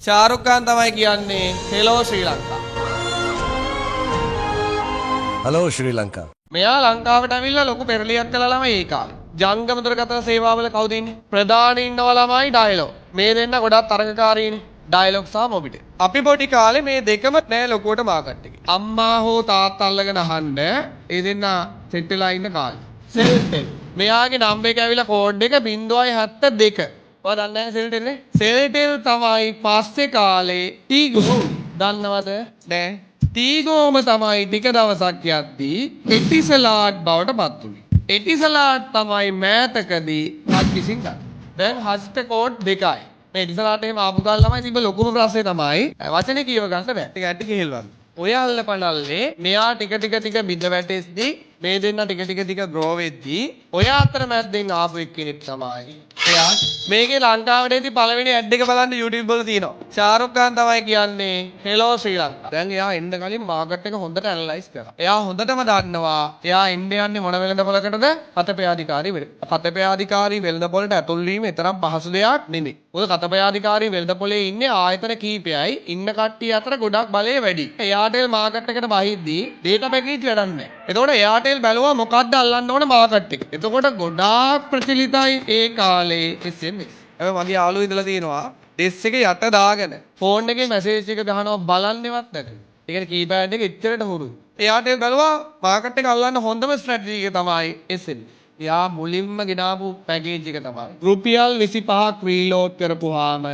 ශාරුක් ඛාන් තමයි කියන්නේ හෙලෝ ශ්‍රී ලංකා. හලෝ ශ්‍රී ලංකා. මෙයා ලංකාවට ඇවිල්ලා ලොකු පෙරලියක් කළා ළමයි ඒ කාලේ. ජංගම දුරකථන සේවාවල කවුද ඉන්නේ? ප්‍රධානී ඉන්නවා ළමයි ඩයලොග්. මේ දෙන්න ගොඩක් තරඟකාරීනේ. ඩයලොග් සහ මොබිටෙල්. අපි පොඩි කාලේ මේ දෙකම නෑ ලොකුවට මාකට් එකේ. අම්මා හෝ තාත්තා අල්ලගෙන අහන්න ඒ දෙන්න සෙට් වෙලා ඉන්න කාලේ. සෙල්ටෙල්. මෙයාගේ නම්බර් එක ඇවිල්ලා කෝඩ් එක 0.72. ඔයා දන්නේ නැහැ සෙල්ටෙල් නේ? සෙල්ටෙල් තමයි පස්සේ කාලේ ටීගෝ. දන්නවද? නෑ. ටීගෝම තමයි ටික දවසක් යද්දී එටිසලාට් බවට පත් වුනේ. එටිසලාට් තමයි මෑතකදී හත් විසින් ගන්න. දැන් හස්ත කෝඩ් දෙකයි. මේ එටිසලාට් එහෙම ආපු කාලේ ළමයි තිබ්බ ලොකුම ප්‍රශ්නේ තමයි වචනේ කියව ගන්න බෑ. ටික ඇටි කෙහෙල්වන්න. ඔය අල්ල පළල්ලේ මෙයා ටික බිඳ වැටෙද්දී මේ දෙන්න ටික ග්‍රෝ වෙද්දී ඔය අතර මැද්දෙන් ආපු එක්කෙනෙක් තමයි. එයා මේකේ ලංකාවේදී පළවෙනි ඇඩ් එක බලන්න YouTube වල තියෙනවා. ශාරුක් ඛාන් තමයි කියන්නේ හෙලෝ ශ්‍රී ලංකා. දැන් එයා එන්න කලින් මාකට් එක හොඳට ඇනලයිස් කරා. එයා හොඳටම දන්නවා එයා එන්න යන්නේ මොන වෙළඳපොළකටද? කතපයාධිකාරී වෙළඳ. කතපයාධිකාරී වෙළඳපොළට ඇතුල් වීම තරම් පහසු දෙයක් නෙමෙයි. මොකද කතපයාධිකාරී වෙළඳපොලේ ඉන්නේ ආයතන කීපයයි. ඉන්න කට්ටිය අතර ගොඩක් බලය වැඩි. එයාටෙල් මාකට් එකට බහිද්දී data package වැඩක් නැහැ. එතකොට එයාටෙල් බැලුවා මොකද්ද අල්ලන්න ඕන මාකට් එක. එතකොට ගොඩාක් ප්‍රචලිතයි ඒ කාලේ SMS. ඒ මගේ යාළුවෝ ඉඳලා තියෙනවා ඩෙස් එකේ යට දාගෙන ෆෝන් එකේ මැසේජ් එක ගහනවා බලන්නේවත් නැති. ඒ කියන්නේ කීපෑඩ් එක එච්චරට හුරුයි. එයාටෙල් බැලුවා මාකට් එක අල්ලන්න හොඳම ස්ට්‍රැටජි එක තමයි SMS. යා මුලින්ම ගෙනාපු පැකේජ් එක තමයි. රුපියල් 25ක් රීලෝඩ් කරපුවාම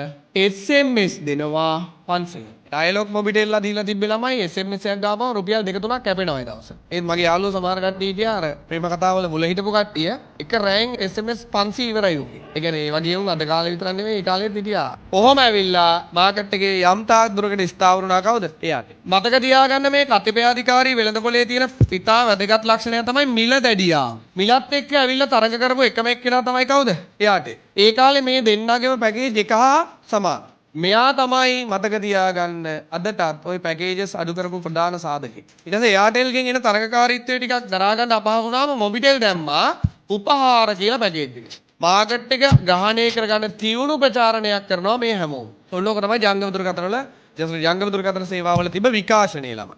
SMS දෙනවා 500. ඩයලොග් මොබිටෙල්ලා දීලා තිබ්බේ ළමයි SMS එකක් ගාපම රුපියල් 2-3ක් කැපෙනවා ඒ දවස්. ඒත් මගේ යාළුවෝ සමහර කට්ටිය හිටියා අර ප්‍රේම කතාවල මුල හිටපු කට්ටිය එක රෑන් SMS 500 ඉවරයි උගේ. ඒ කියන්නේ ඒ වගේ උන් අද කාලේ විතරක් නෙමෙයි ඒ කාලෙත් හිටියා. කොහොම ඇවිල්ලා මාකට් එකේ යම් තාක් දුරකට ස්ථාවර වුණා කවුද? එයාට. මතක තියාගන්න මේ කතිපයාධිකාරී වෙළඳපොලේ තියෙන ඉතා වැදගත් ලක්ෂණය තමයි මිල දැඩියා. මිලත් එක්ක ඇවිල්ලා තරඟ කරපු එකම එක්කෙනා තමයි කවුද? එයාට. ඒ කාලේ මේ දෙන්නගේම පැකේජ් එක හා සමාන. මෙයා තමයි මතක තියාගන්න අදටත් ওই පැකේජස් අඩු කරපු ප්‍රධාන සාධකේ. ඊට පස්සේ එයාටෙල්ගෙන් එන තරඟකාරීත්වය ටිකක් දරා ගන්න අපහසු වුණාම මොබිටෙල් දැම්මා උපහාර කියලා පැකේජ් එක. මාකට් එක ග්‍රහණය කරගන්න තියුණු ප්‍රචාරණයක් කරනවා මේ හැමෝම. ඔන්නෝක තමයි ජංගම දුරකථන වල ජංගම දුරකථන සේවාවල තිබ්බ විකාශනයේ ළම.